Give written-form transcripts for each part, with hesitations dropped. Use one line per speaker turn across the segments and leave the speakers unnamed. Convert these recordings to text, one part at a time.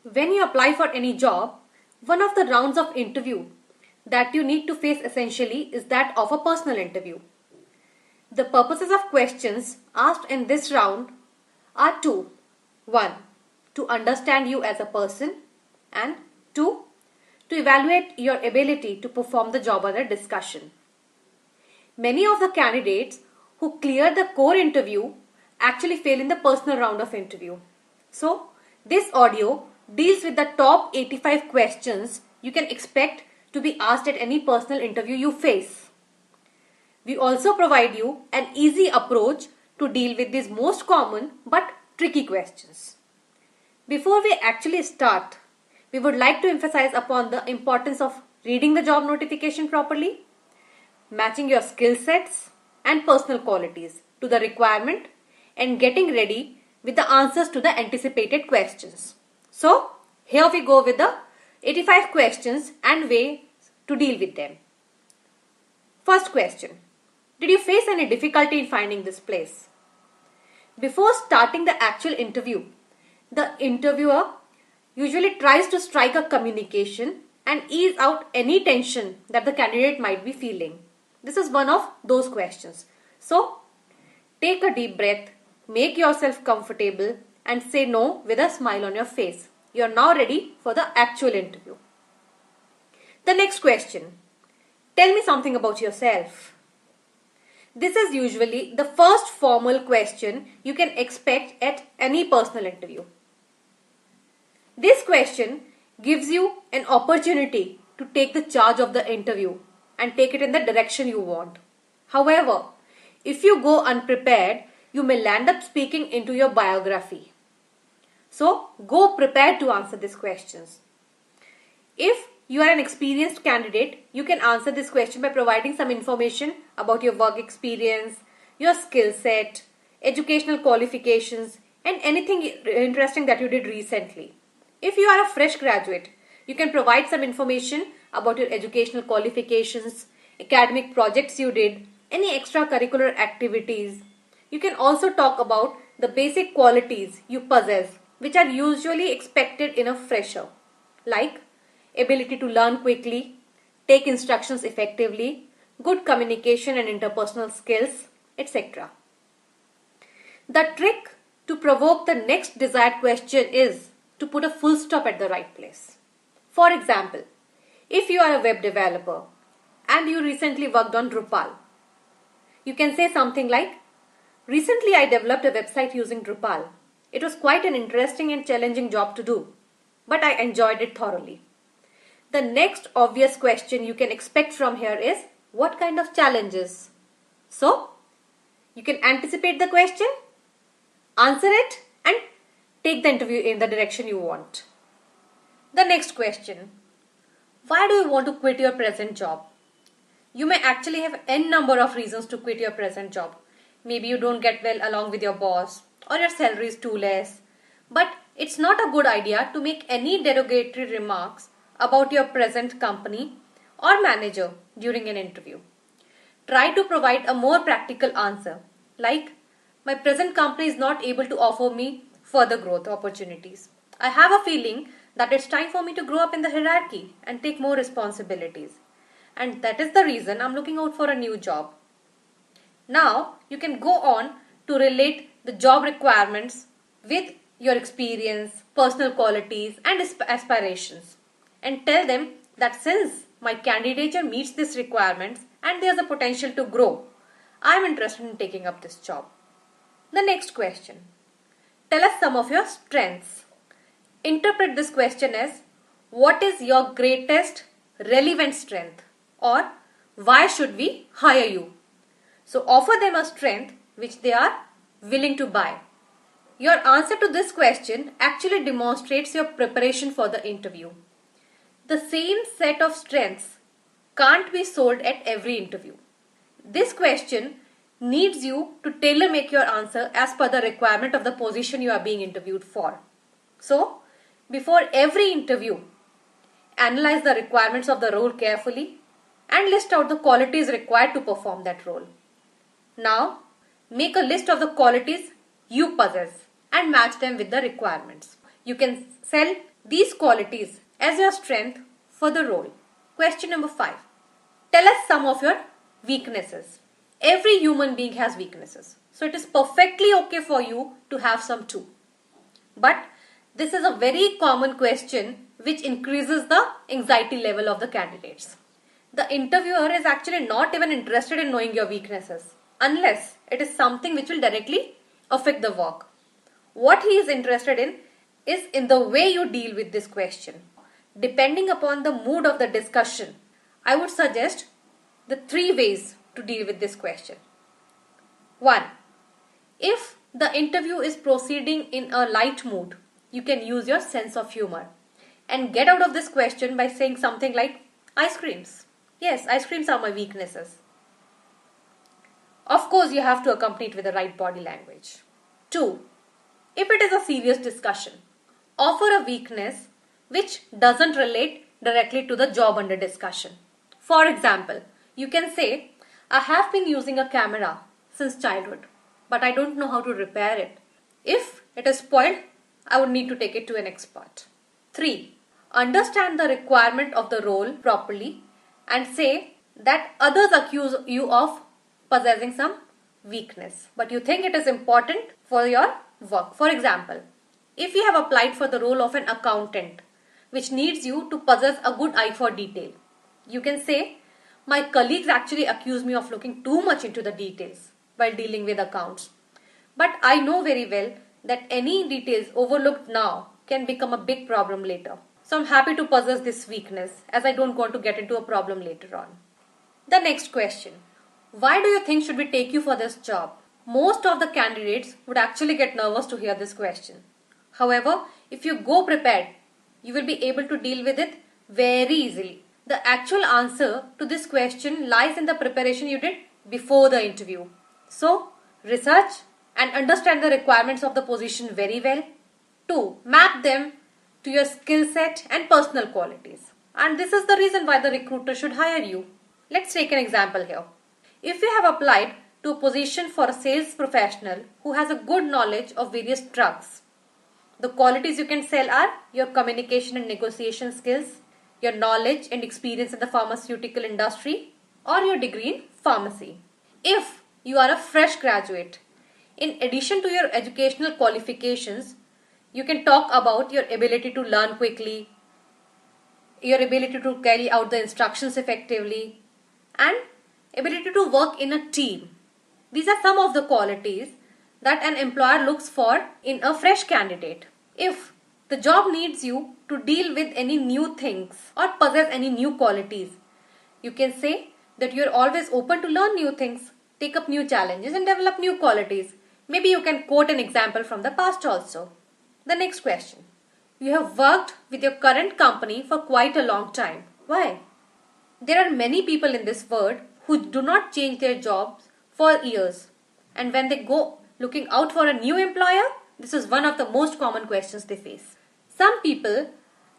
When you apply for any job, one of the rounds of interview that you need to face essentially is that of a personal interview. The purposes of questions asked in this round are two. One, to understand you as a person, and two, to evaluate your ability to perform the job under discussion. Many of the candidates who clear the core interview actually fail in the personal round of interview. So, this audio deals with the top 85 questions you can expect to be asked at any personal interview you face. We also provide you an easy approach to deal with these most common but tricky questions. Before we actually start, we would like to emphasize upon the importance of reading the job notification properly, matching your skill sets and personal qualities to the requirement, and getting ready with the answers to the anticipated questions. So, here we go with the 85 questions and ways to deal with them. First question. Did you face any difficulty in finding this place? Before starting the actual interview, the interviewer usually tries to strike a communication and ease out any tension that the candidate might be feeling. This is one of those questions. So, take a deep breath, make yourself comfortable and say no with a smile on your face. You are now ready for the actual interview. The next question. Tell me something about yourself. This is usually the first formal question you can expect at any personal interview. This question gives you an opportunity to take the charge of the interview and take it in the direction you want. However, if you go unprepared, you may land up speaking into your biography. So, go prepared to answer these questions. If you are an experienced candidate, you can answer this question by providing some information about your work experience, your skill set, educational qualifications, and anything interesting that you did recently. If you are a fresh graduate, you can provide some information about your educational qualifications, academic projects you did, any extracurricular activities. You can also talk about the basic qualities you possess, which are usually expected in a fresher, like ability to learn quickly, take instructions effectively, good communication and interpersonal skills, etc. The trick to provoke the next desired question is to put a full stop at the right place. For example, if you are a web developer and you recently worked on Drupal, you can say something like, recently I developed a website using Drupal. It was quite an interesting and challenging job to do, but I enjoyed it thoroughly. The next obvious question you can expect from here is, what kind of challenges? So, you can anticipate the question, answer it, and take the interview in the direction you want. The next question. Why do you want to quit your present job? You may actually have n number of reasons to quit your present job. Maybe you don't get well along with your boss, or your salary is too less. But it's not a good idea to make any derogatory remarks about your present company or manager during an interview. Try to provide a more practical answer, like, my present company is not able to offer me further growth opportunities. I have a feeling that it's time for me to grow up in the hierarchy and take more responsibilities. And that is the reason I'm looking out for a new job. Now, you can go on to relate the job requirements with your experience, personal qualities and aspirations. And tell them that since my candidature meets these requirements and there's a potential to grow, I am interested in taking up this job. The next question. Tell us some of your strengths. Interpret this question as, what is your greatest relevant strength? Or, why should we hire you? So offer them a strength which they are willing to buy. Your answer to this question actually demonstrates your preparation for the interview. The same set of strengths can't be sold at every interview. This question needs you to tailor make your answer as per the requirement of the position you are being interviewed for. So, before every interview, analyze the requirements of the role carefully and list out the qualities required to perform that role. Now, make a list of the qualities you possess and match them with the requirements. You can sell these qualities as your strength for the role. Question number 5. Tell us some of your weaknesses. Every human being has weaknesses. So it is perfectly okay for you to have some too. But this is a very common question which increases the anxiety level of the candidates. The interviewer is actually not even interested in knowing your weaknesses unless it is something which will directly affect the work. What he is interested in is in the way you deal with this question. Depending upon the mood of the discussion, I would suggest the 3 ways to deal with this question. 1. If the interview is proceeding in a light mood, you can use your sense of humor and get out of this question by saying something like, ice creams. Yes, ice creams are my weaknesses. Of course, you have to accompany it with the right body language. 2. If it is a serious discussion, offer a weakness which doesn't relate directly to the job under discussion. For example, you can say, I have been using a camera since childhood, but I don't know how to repair it. If it is spoiled, I would need to take it to an expert. 3. Understand the requirement of the role properly and say that others accuse you of possessing some weakness, but you think it is important for your work. For example, if you have applied for the role of an accountant, which needs you to possess a good eye for detail, you can say, my colleagues actually accuse me of looking too much into the details while dealing with accounts. But I know very well that any details overlooked now can become a big problem later. So I'm happy to possess this weakness as I don't want to get into a problem later on. The next question. Why do you think should we take you for this job? Most of the candidates would actually get nervous to hear this question. However, if you go prepared, you will be able to deal with it very easily. The actual answer to this question lies in the preparation you did before the interview. So, research and understand the requirements of the position very well. 2. Map them to your skill set and personal qualities. And this is the reason why the recruiter should hire you. Let's take an example here. If you have applied to a position for a sales professional who has a good knowledge of various drugs, the qualities you can sell are your communication and negotiation skills, your knowledge and experience in the pharmaceutical industry, or your degree in pharmacy. If you are a fresh graduate, in addition to your educational qualifications, you can talk about your ability to learn quickly, your ability to carry out the instructions effectively, and ability to work in a team. These are some of the qualities that an employer looks for in a fresh candidate. If the job needs you to deal with any new things or possess any new qualities, you can say that you are always open to learn new things, take up new challenges and develop new qualities. Maybe you can quote an example from the past also. The next question. You have worked with your current company for quite a long time. Why? There are many people in this world who do not change their jobs for years. And when they go looking out for a new employer, this is one of the most common questions they face. Some people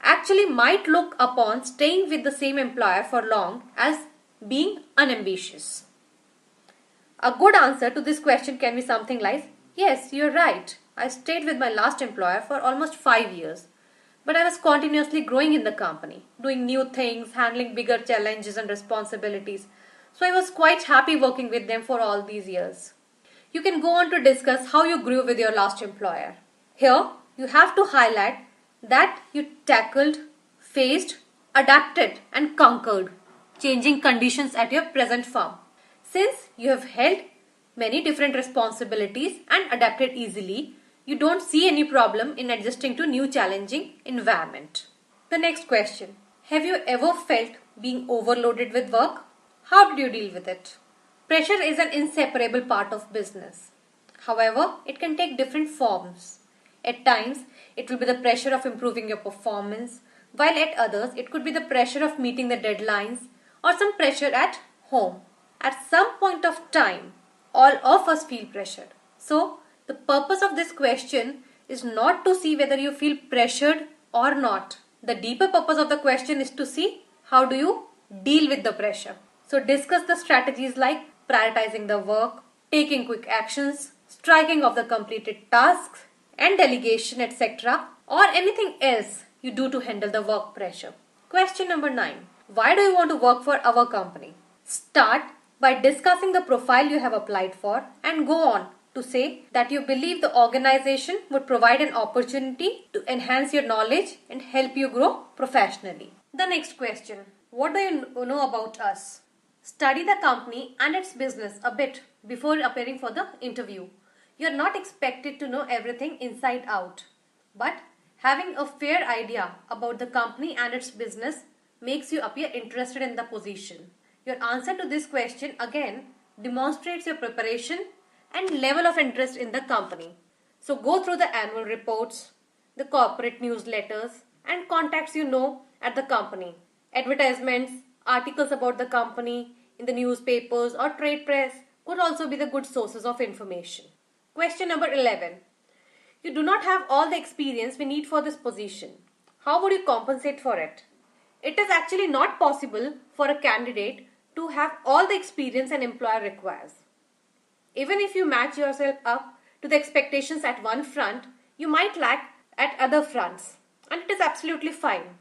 actually might look upon staying with the same employer for long as being unambitious. A good answer to this question can be something like, yes, you're right. I stayed with my last employer for almost 5 years. But I was continuously growing in the company, doing new things, handling bigger challenges and responsibilities. So I was quite happy working with them for all these years. You can go on to discuss how you grew with your last employer. Here, you have to highlight that you tackled, faced, adapted and conquered changing conditions at your present firm. Since you have held many different responsibilities and adapted easily, you don't see any problem in adjusting to new challenging environment. The next question. Have you ever felt being overloaded with work? How did you deal with it? Pressure is an inseparable part of business. However, it can take different forms. At times, it will be the pressure of improving your performance, while at others, it could be the pressure of meeting the deadlines or some pressure at home. At some point of time, all of us feel pressured. So, the purpose of this question is not to see whether you feel pressured or not. The deeper purpose of the question is to see how do you deal with the pressure. So discuss the strategies like prioritizing the work, taking quick actions, striking off the completed tasks and delegation etc. or anything else you do to handle the work pressure. Question number 9. Why do you want to work for our company? Start by discussing the profile you have applied for and go on to say that you believe the organization would provide an opportunity to enhance your knowledge and help you grow professionally. The next question. What do you know about us? Study the company and its business a bit before appearing for the interview. You are not expected to know everything inside out, but having a fair idea about the company and its business makes you appear interested in the position. Your answer to this question again demonstrates your preparation and level of interest in the company. So go through the annual reports, the corporate newsletters, and contacts you know at the company. Advertisements, articles about the company in the newspapers or trade press could also be the good sources of information. Question number 11. You do not have all the experience we need for this position. How would you compensate for it? It is actually not possible for a candidate to have all the experience an employer requires. Even if you match yourself up to the expectations at one front, you might lack at other fronts, and it is absolutely fine.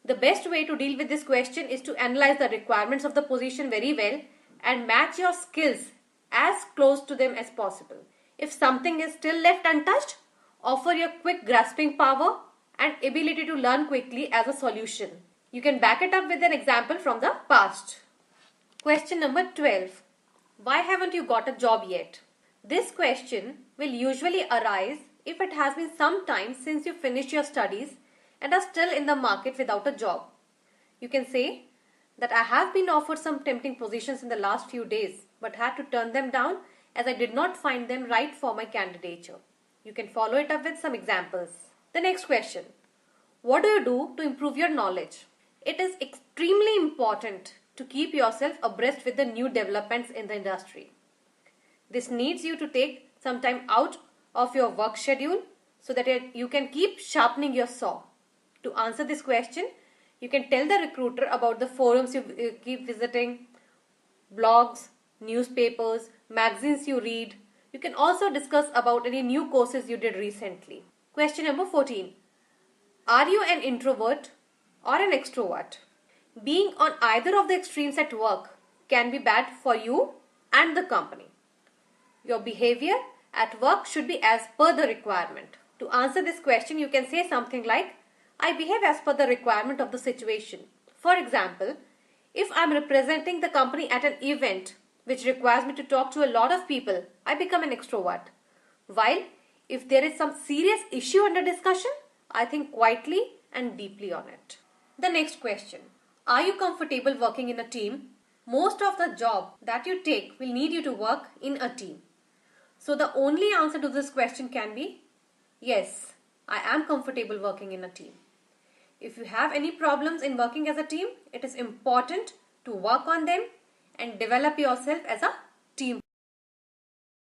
The best way to deal with this question is to analyze the requirements of the position very well and match your skills as close to them as possible. If something is still left untouched, offer your quick grasping power and ability to learn quickly as a solution. You can back it up with an example from the past. Question number 12. Why haven't you got a job yet? This question will usually arise if it has been some time since you finished your studies and are still in the market without a job. You can say that I have been offered some tempting positions in the last few days but had to turn them down as I did not find them right for my candidature. You can follow it up with some examples. The next question. What do you do to improve your knowledge? It is extremely important to keep yourself abreast with the new developments in the industry. This needs you to take some time out of your work schedule so that you can keep sharpening your saw. To answer this question, you can tell the recruiter about the forums you keep visiting, blogs, newspapers, magazines you read. You can also discuss about any new courses you did recently. Question number 14. Are you an introvert or an extrovert? Being on either of the extremes at work can be bad for you and the company. Your behavior at work should be as per the requirement. To answer this question, you can say something like, I behave as per the requirement of the situation. For example, if I am representing the company at an event which requires me to talk to a lot of people, I become an extrovert. While if there is some serious issue under discussion, I think quietly and deeply on it. The next question. Are you comfortable working in a team? Most of the job that you take will need you to work in a team. So the only answer to this question can be, yes, I am comfortable working in a team. If you have any problems in working as a team, it is important to work on them and develop yourself as a